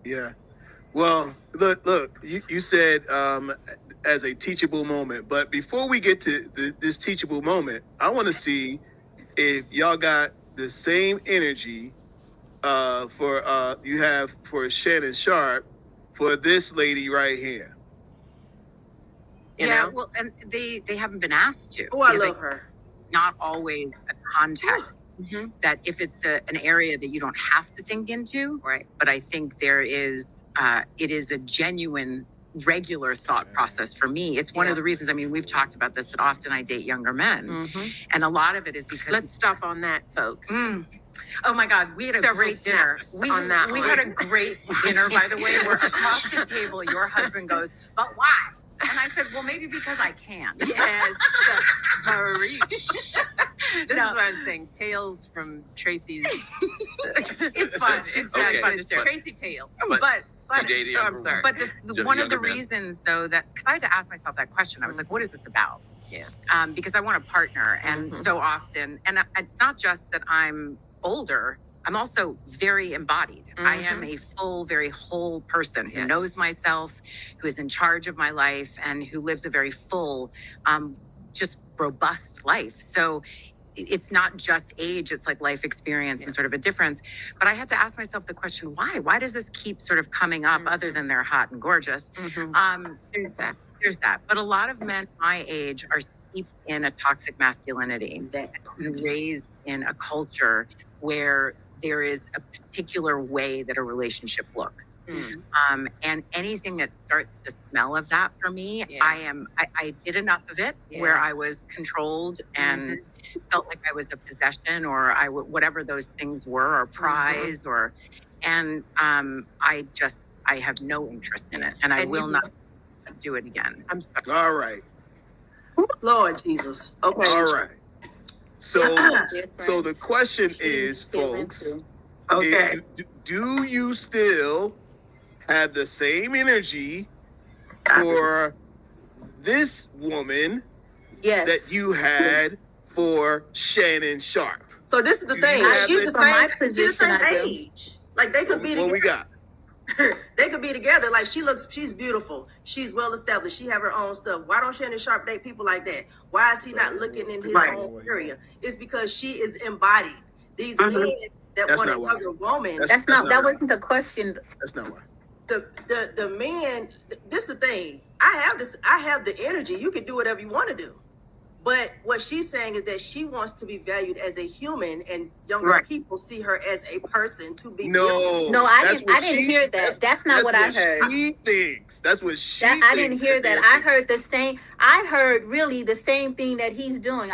Yeah. Well, look. You said as a teachable moment, but before we get to this teachable moment, I want to see if y'all got the same energy for you have for Shannon Sharpe for this lady right here. Yeah, well, and they haven't been asked to. Oh, I love her. Not always a context. That if it's an area that you don't have to think into, right? But I think there is, it is a genuine, regular thought process for me. It's one of the reasons. I mean, we've talked about this that often I date younger men, and a lot of it is because. Let's stop on that, folks. Oh my God, we had a great dinner. We had a great dinner, by the way, where across the table, your husband goes, "But why?" And I said, well, maybe because I can. Yes. This is what I'm saying. Tales from Tracy's. It's fun. It's really fun to share. Tracy tale. But I'm sorry. But one of the reasons, though, that because I had to ask myself that question, I was like, what is this about? Yeah. Because I want a partner. And so often, and it's not just that I'm older, I'm also very embodied. I am a full, very whole person who knows myself, who is in charge of my life, and who lives a very full, just robust life. So it's not just age, it's like life experience and sort of a difference. But I had to ask myself the question, why? Why does this keep sort of coming up other than they're hot and gorgeous? There's that. But a lot of men my age are steeped in a toxic masculinity, raised in a culture where there is a particular way that a relationship looks. And anything that starts to smell of that for me, I did enough of it where I was controlled and felt like I was a possession or whatever those things were, or prize, and I have no interest in it, and I will not do it again. I'm sorry. All right. Lord Jesus. Okay. All right. So the question is, folks, do you still have the same energy for this woman that you had for Shannon Sharpe? So this is the thing. She's the same age. Like they could be together. What we got? They could be together. Like she's beautiful. She's well established. She have her own stuff. Why don't Shannon Sharpe date people like that? Why is he not looking in his own area? It's because she is embodied. These men that want a younger woman. That wasn't the question. That's not why. The man. This is the thing. I have the energy. You can do whatever you want to do. But what she's saying is that she wants to be valued as a human, and younger people see her as a person to be valued. No, I didn't hear that. That's not what I heard. She thinks. That's what she thinks. I didn't hear that. I heard the same. I heard really the same thing that he's doing.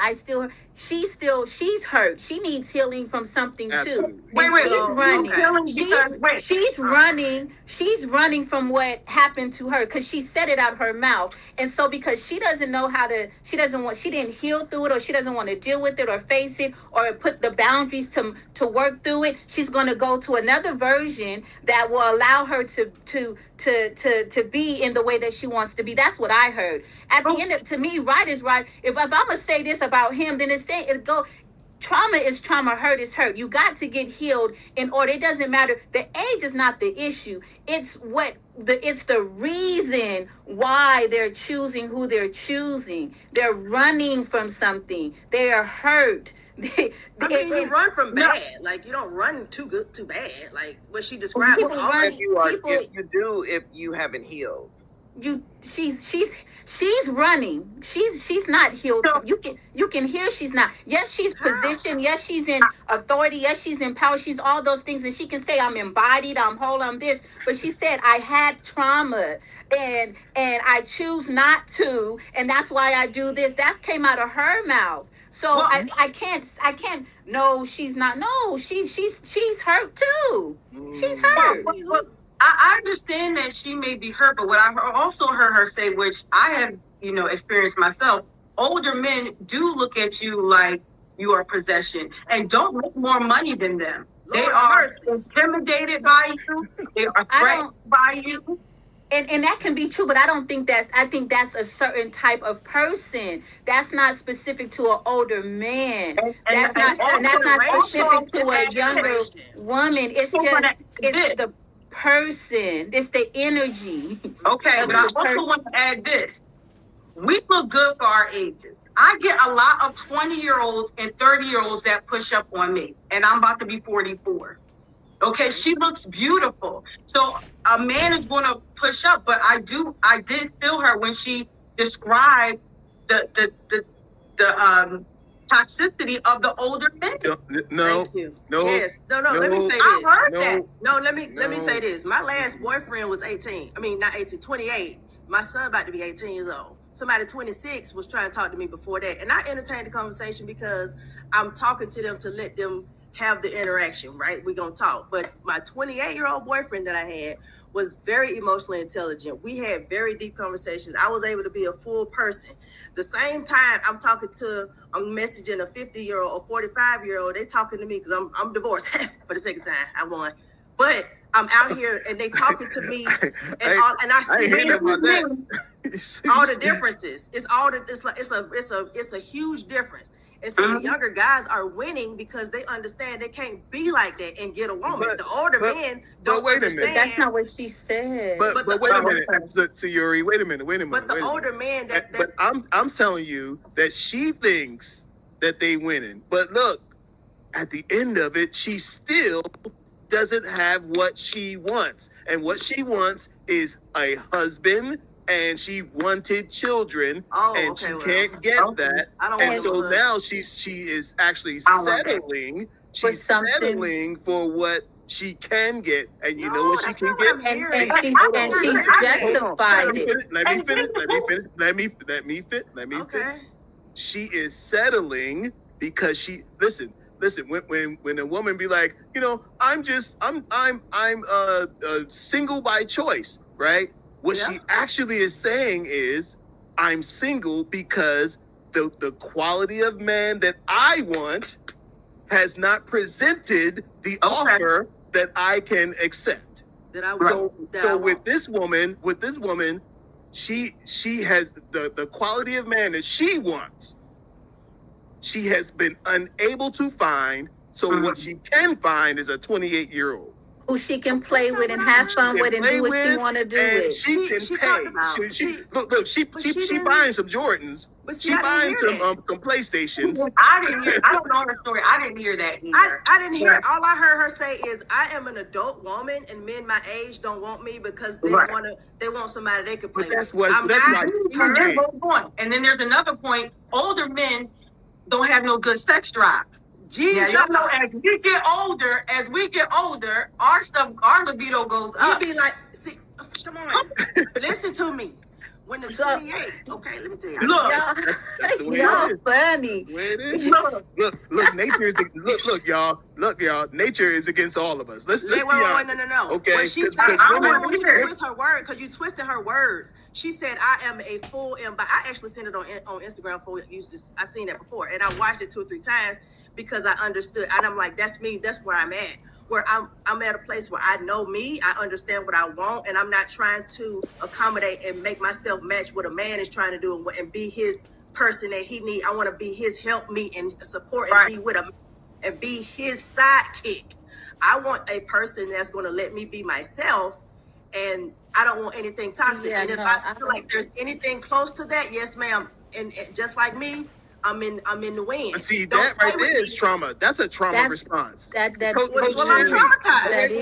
She's hurt. She needs healing from something too. She's running from what happened to her because she said it out her mouth. And so because she doesn't know she didn't heal through it, or she doesn't want to deal with it or face it or put the boundaries to work through it, she's going to go to another version that will allow her to be in the way that she wants to be. That's what I heard. At the end of, to me, right is right. If I'm going to say this about him, then trauma is trauma, hurt is hurt. You got to get healed in order. It doesn't matter. The age is not the issue. It's the reason why they're choosing who they're choosing. They're running from something. They are hurt. You run from bad. Like, you don't run too good, too bad. Like what she described. If you haven't healed. She's running. She's not healed. You can hear she's not. Yes, she's positioned. Yes, she's in authority. Yes, she's in power. She's all those things, and she can say, "I'm embodied. I'm whole. I'm this." But she said, "I had trauma, and I choose not to, and that's why I do this." That came out of her mouth. So I can't. No, she's not. No, she's hurt too. She's hurt. I understand that she may be hurt, but what I also heard her say, which I have, experienced myself, older men do look at you like you are possession and don't make more money than them. They are intimidated by you. They are threatened by you. And that can be true, but I think that's a certain type of person. That's not specific to an older man. That's not specific to a younger woman. It's the person. It's the energy. Okay, but I also want to add this. We look good for our ages. I get a lot of 20-year-olds and 30-year-olds that push up on me, and I'm about to be 44. Okay, she looks beautiful. So a man is going to push up, but I did feel her when she described the toxicity of the older men. No. Thank you. No. Yes. No. Let me say this. I heard that. No, let me say this. My last boyfriend was 18. I mean, not 18, 28. My son about to be 18 years old. Somebody 26 was trying to talk to me before that. And I entertained the conversation because I'm talking to them to let them have the interaction, right? We're going to talk. But my 28-year-old boyfriend that I had was very emotionally intelligent. We had very deep conversations. I was able to be a full person. The same time I'm messaging a 50-year-old or 45-year-old, they talking to me because I'm divorced for the second time. I won. But I'm out here and they talking to me and I see all the differences. It's a huge difference. And so the younger guys are winning because they understand they can't be like that and get a woman. The older men don't understand. That's not what she said. But wait a minute, Sayuri. Wait a minute. But the older men but I'm telling you that she thinks that they winning. But look, at the end of it, she still doesn't have what she wants. And what she wants is a husband, and she wanted children, and she can't get that. And so now she is actually settling. She's settling for what she can get, and you know what she can get. And she's justified it. Let me finish. Okay. She is settling because she listen. When a woman be like, you know, I'm single by choice, right? What she actually is saying is, I'm single because the quality of man that I want has not presented the offer that I can accept. With this woman, she has the quality of man that she wants. She has been unable to find. So what she can find is a 28-year-old. Who she can play with and have fun with and do what she want to do with. She can pay. She finds some Jordans. She finds some PlayStations. I don't know her story. I didn't hear that either. I didn't hear. All I heard her say is, "I am an adult woman, and men my age don't want me because they want somebody they can play with." And then there's another point. Older men don't have no good sex drive. Jesus. Yeah, y'all know as we get older, our libido goes up. You be like, see, come on, listen to me. When the 28, okay, let me tell you. Look, y'all funny. Look, nature is y'all. Nature is against all of us. Let's be honest. No. Okay. When she said, I don't want you to twist her word because you twisted her words. She said, "I am a full embody." I actually sent it on Instagram for you. I seen that before, and I watched it 2 or 3 times because I understood. And I'm like, that's me. That's where I'm at. Where I'm at a place where I know me, I understand what I want, and I'm not trying to accommodate and make myself match what a man is trying to do and be his person that he need. I want to be his help me and support and be with him and be his sidekick. I want a person that's going to let me be myself, and I don't want anything toxic. And if I feel like there's anything close to that, yes, ma'am. And just like me, I'm in the wind. See, that right there is trauma. That's a trauma response. I'm traumatized.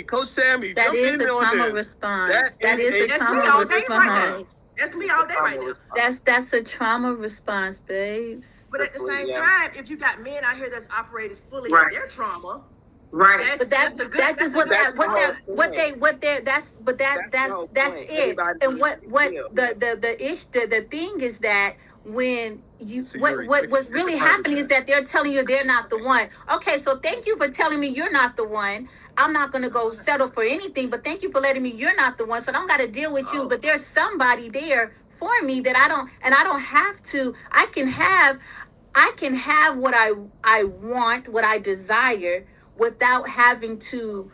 Coach Sammy. That is a trauma response. That is a trauma response. That's me all day right now. That's a trauma response, babes. But at the same time, if you got men out here that's operating fully in their trauma, that's it. And the thing is that when you what's really happening is that they're telling you they're not the one. Okay, so thank you for telling me you're not the one. I'm not gonna go settle for anything, but thank you for letting me you're not the one. So I don't gotta deal with you. But there's somebody there for me that I don't have to. I can have what I want, what I desire, without having to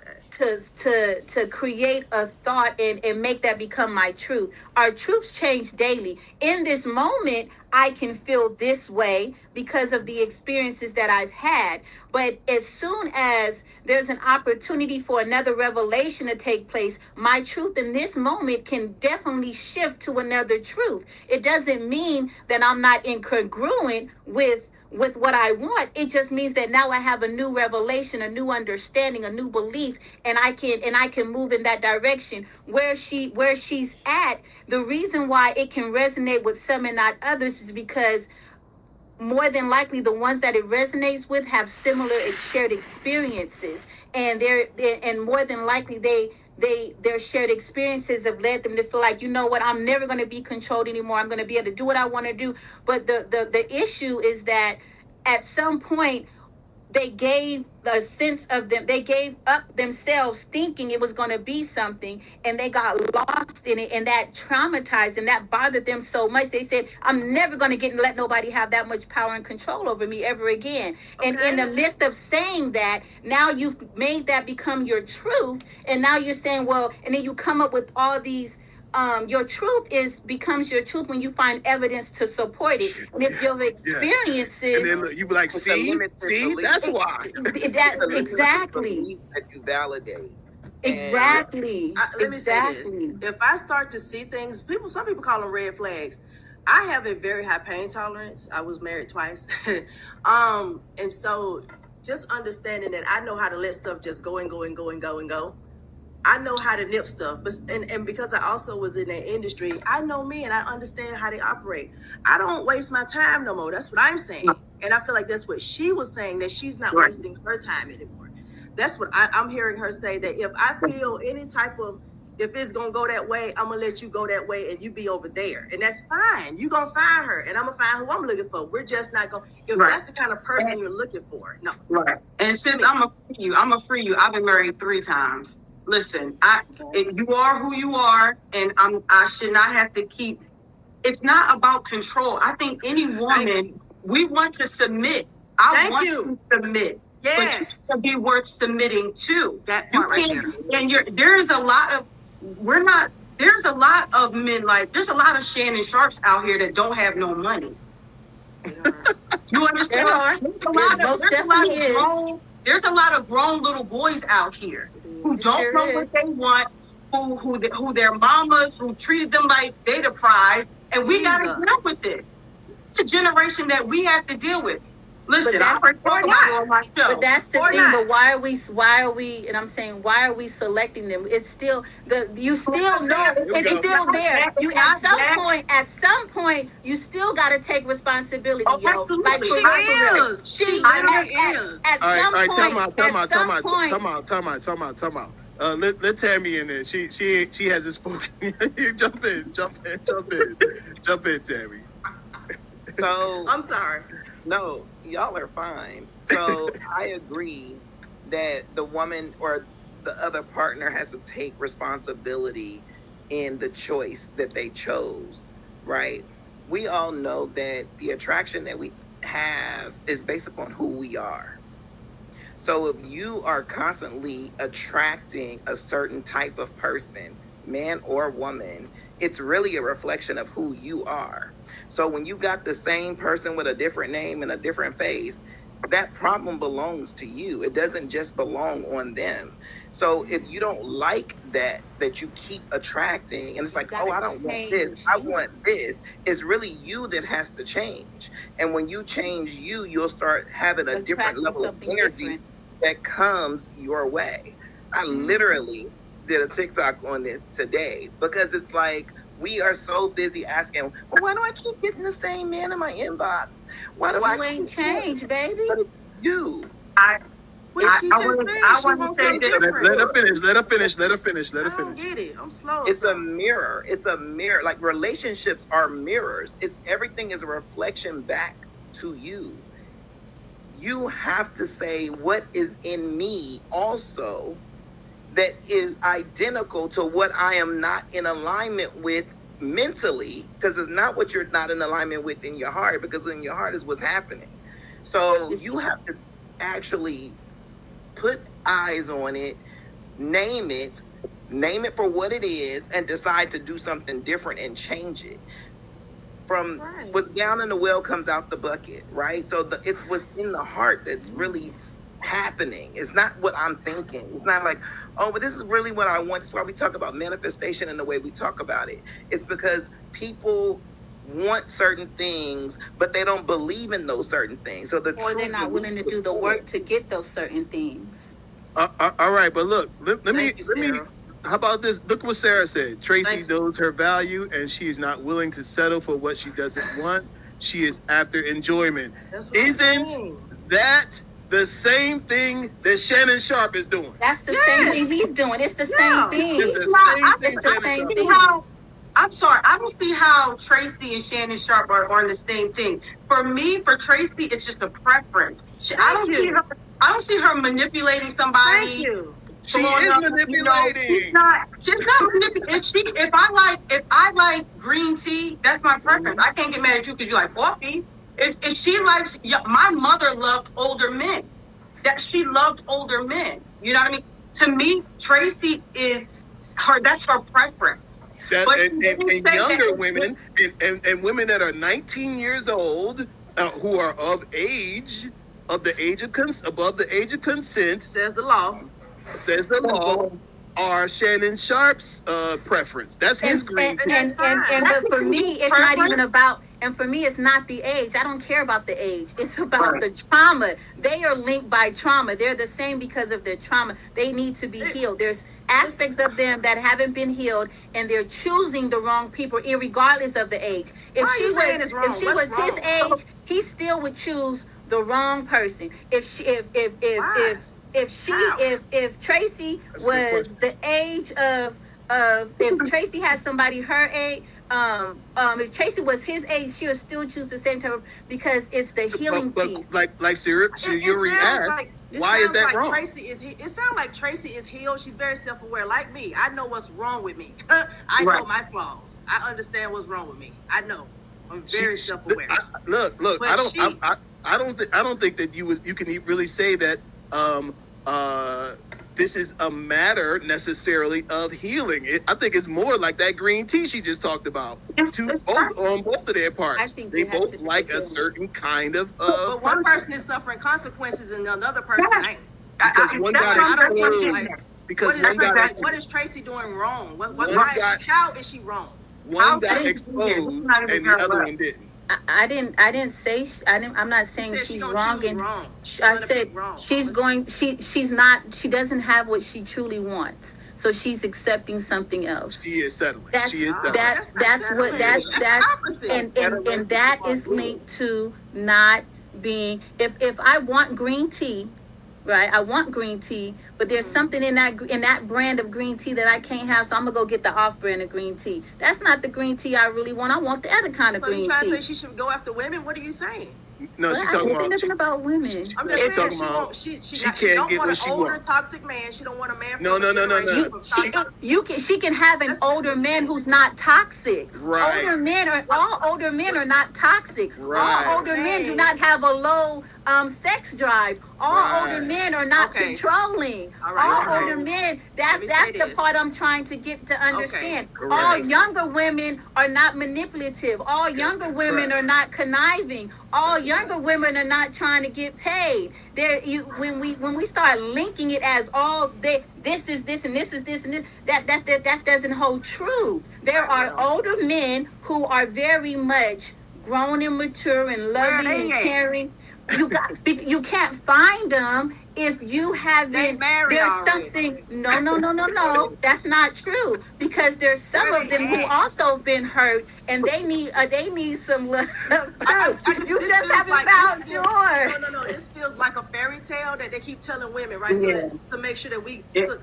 create a thought and make that become my truth. Our truths change daily. In this moment, I can feel this way because of the experiences that I've had. But as soon as there's an opportunity for another revelation to take place, my truth in this moment can definitely shift to another truth. It doesn't mean that I'm not incongruent with what I want. It just means that now I have a new revelation, a new understanding, a new belief, and I can move in that direction. Where she's at, the reason why it can resonate with some and not others is because more than likely the ones that it resonates with have similar shared experiences, and and more than likely their shared experiences have led them to feel like, you know what, I'm never going to be controlled anymore. I'm going to be able to do what I want to do. But the issue is that at some point they gave the sense of them, they gave up themselves thinking it was going to be something, and they got lost in it, and that traumatized and that bothered them so much. They said, I'm never going to get and let nobody have that much power and control over me ever again. Okay. And in the midst of saying that, now you've made that become your truth, and now you're saying, well, and then you come up with all these your truth becomes your truth when you find evidence to support it. And if your experiences, and then you be like, see, that's why. Exactly. That you validate. Exactly. Let me say this: if I start to see things, some people call them red flags. I have a very high pain tolerance. I was married twice, and so just understanding that I know how to let stuff just go and go and go and go and go. I know how to nip stuff, but and because I also was in that industry, I know me and I understand how they operate. I don't waste my time no more. That's what I'm saying, and I feel like that's what she was saying, that she's not wasting her time anymore. That's what I'm hearing her say, that if I feel any type of, if it's gonna go that way, I'm gonna let you go that way, and you be over there, and that's fine. You gonna find her, and I'm gonna find who I'm looking for. We're just not gonna. If that's the kind of person you're looking for, no. Right. And since I'm a free you. I've been married 3 times. Listen, you are who you are, and I should not have to keep. It's not about control. I think any woman, we want to submit. I want to submit. Yes. But you have to be worth submitting to. That part right there. And there's a lot of men, like there's a lot of Shannon Sharpes out here that don't have no money. You understand? There's a lot of grown little boys out here who don't know what they want, who their mamas, who treated them like they the prize, and we gotta deal with it. It's a generation that we have to deal with. Listen, I heard on my show. But that's the thing. But why are we? And I'm saying, why are we selecting them? It's still you still know it's still there. You at some point, you still got to take responsibility, yo. Like she is. She is. At some point. Time out. Let Tammy in there. She hasn't spoken. Jump in, Tammy. So I'm sorry. No, y'all are fine. So I agree that the woman or the other partner has to take responsibility in the choice that they chose, right? We all know that the attraction that we have is based upon who we are. So if you are constantly attracting a certain type of person, man or woman, it's really a reflection of who you are. So when you got the same person with a different name and a different face, that problem belongs to you. It doesn't just belong on them. So if you don't like that you keep attracting, and it's like, oh, I don't want this, I want this, it's really you that has to change. And when you change you'll start having a different level of energy that comes your way. I literally did a TikTok on this today, because it's like, we are so busy asking, well, why do I keep getting the same man in my inbox? Why do I ain't change, baby? But it's you. I want to say this. Let her finish. I don't get it. I'm slow. It's a mirror. Like relationships are mirrors. Everything is a reflection back to you. You have to say, what is in me also that is identical to what I am not in alignment with mentally, because it's not what you're not in alignment with in your heart, because in your heart is what's happening. So you have to actually put eyes on it, name it for what it is, and decide to do something different and change it. From what's down in the well comes out the bucket, right? So it's what's in the heart that's really happening. It's not what I'm thinking. It's not like, oh, but this is really what I want. That's why we talk about manifestation and the way we talk about it. It's because people want certain things, but they don't believe in those certain things. So or they're not willing to do the work to get those certain things. All right, but look, let me. How about this? Look what Sarah said. Tracy knows her value, and she is not willing to settle for what she doesn't want. She is after enjoyment. Isn't that the same thing that Shannon Sharpe is doing? That's the same thing he's doing. It's the same thing. It's the same thing. I'm sorry, I don't see how Tracee and Shannon Sharpe are on the same thing. For me, for Tracee, it's just a preference. I don't see her manipulating somebody. Thank you. She is manipulating. She's not manipulating. If I like green tea, that's my preference. I can't get mad at you because you like coffee. If she likes, my mother loved older men. That she loved older men. You know what I mean? To me, Tracee is her. That's her preference. And younger women and women that are 19 years old who are above the age of consent, says the law, are Shannon Sharpe's preference. That's his green tea. But for me, it's not even about. And for me, it's not the age. I don't care about the age. It's about the trauma. They are linked by trauma. They're the same because of their trauma. They need to be healed. There's aspects of them that haven't been healed, and they're choosing the wrong people, irregardless of the age. If she was his age, he still would choose the wrong person. If Tracy was the age of if Tracy had somebody her age, if Tracy was his age, she would still choose the same type of, because it's the healing piece. Like Sarah, you asked, why is that wrong? It sounds like Tracee is healed. She's very self-aware, like me. I know what's wrong with me. I know my flaws. I understand what's wrong with me. I know. I'm very self-aware. Look. I don't think that you can really say that this is a matter necessarily of healing. I think it's more like that green tea she just talked about. On both of their parts, I think they both like a certain kind of. But one person is suffering consequences, and another person ain't. Because one got exposed. Because what is Tracee doing wrong? How is she wrong? One got exposed, and the other one didn't. I'm not saying she's wrong. I said she doesn't have what she truly wants. So she's accepting something else. She is settling. That's and that is linked to not being, if I want green tea, right? I want green tea, but there's something in that brand of green tea that I can't have, so I'm gonna go get the off brand of green tea. That's not the green tea I really want. I want the other kind of green tea. You trying to say she should go after women? What are you saying? No, she's talking about nothing about women. I'm just saying she don't want an older toxic man. She don't want a man. No. She can have an older man who's not toxic. Right. All older men are not toxic. Right. All older men do not have a low sex drive. All older men are not controlling. All older men. That's the part I'm trying to get to understand. All younger women are not manipulative. All younger women are not conniving. All younger women are not trying to get paid. When we start linking it as this is this and this is this and this, that doesn't hold true. There are older men who are very much grown and mature and loving and caring. You can't find them if you haven't. There's something. No. That's not true, because there's some of them who also been hurt, and they need some love too. You just haven't found yours. No. This feels like a fairy tale that they keep telling women, right? So to make sure that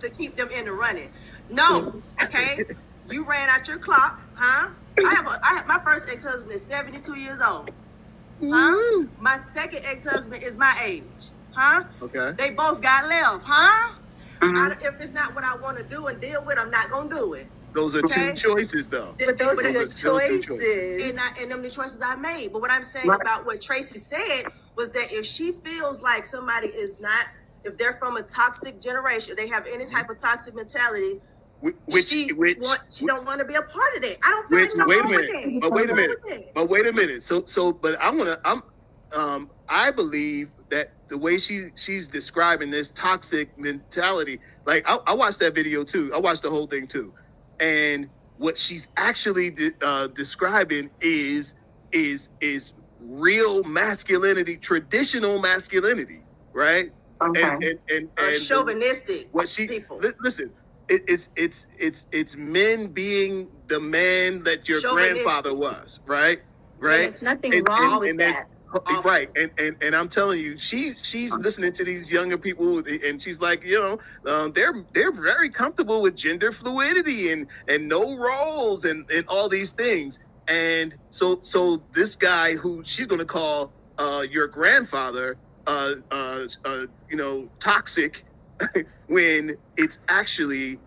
to keep them in the running. No, okay. You ran out your clock, huh? I have my first ex-husband is 72 years old. Huh? My second ex-husband is my age. Huh? Okay. They both got left, huh? If it's not what I want to do and deal with, I'm not gonna do it. Those are two choices, though. But those are your choices. And them the choices I made. But what I'm saying about what Tracee said was that if she feels like somebody is not, if they're from a toxic generation, they have any type of toxic mentality, she don't want to be a part of that. I don't feel like Wait a minute. But I believe that the way she's describing this toxic mentality, like I watched that video too. I watched the whole thing too, and what she's actually describing is real masculinity, traditional masculinity, right? Okay. And chauvinistic what she people. Listen, it's men being the man that your grandfather was, right? Right. There's nothing wrong with that. Right, and I'm telling you, she's listening to these younger people, and she's like, they're very comfortable with gender fluidity and no roles and all these things, and so this guy who she's gonna call your grandfather, toxic, when it's actually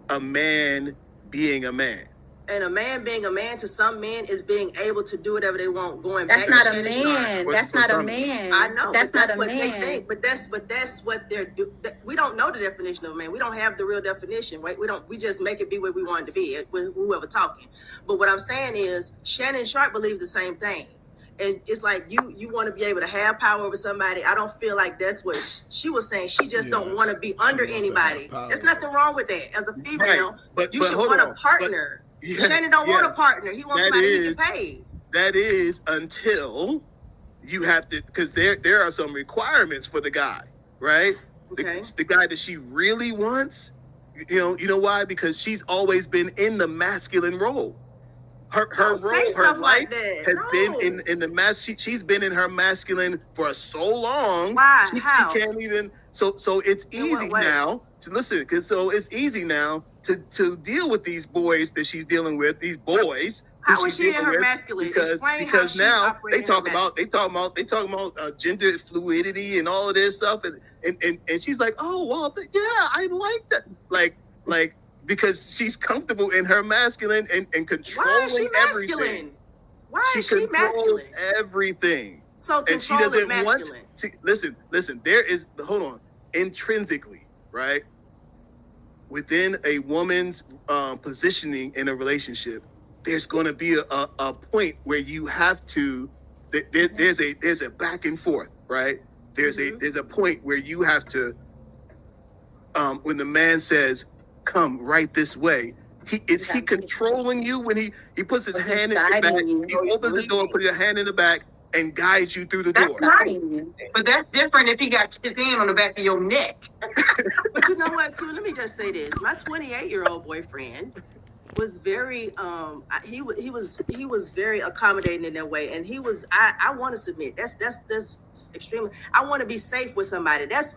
a man being a man. And a man being a man to some men is being able to do whatever they want. That's not a man. That's not a man. I know, that's but that's not a what man. they think. But that's what they're do. We don't know the definition of a man. We don't have the real definition, right? We just make it be what we want it to be with whoever talking. But what I'm saying is, Shannon Sharpe believes the same thing. And it's like you want to be able to have power over somebody. I don't feel like that's what she was saying. She just don't want to be under anybody. There's nothing wrong with that. As a female, right. you should want a partner. Shannon don't want a partner. He wants somebody he can pay. That is until you have to, because there are some requirements for the guy, right? Okay. The guy that she really wants, you know why? Because she's always been in the masculine role. Her role, her life has been in the she's been in her masculine for so long. Why? How? She can't even. So it's easy now to listen, because it's easy now to deal with these boys that she's dealing with. These boys. How is she in her masculine? Because now they talk about gender fluidity and all of this stuff, and she's like, oh well, yeah, I like that, like because she's comfortable in her masculine and controlling everything. Why is she masculine? Everything. So and she doesn't want to listen. There is, hold on, intrinsically, right, within a woman's positioning in a relationship, there's going to be a point where you have to. There's a back and forth, right? There's a point where you have to. When the man says, "Come right this way," is he controlling you when he puts his hand in your back? He opens the door, puts your hand in the back, and guides you through the door. That's nice. But that's different if he got his hand on the back of your neck. But you know what, too? Let me just say this. My 28-year-old boyfriend was very he was very accommodating in that way, and I want to submit. That's extremely. I want to be safe with somebody. That's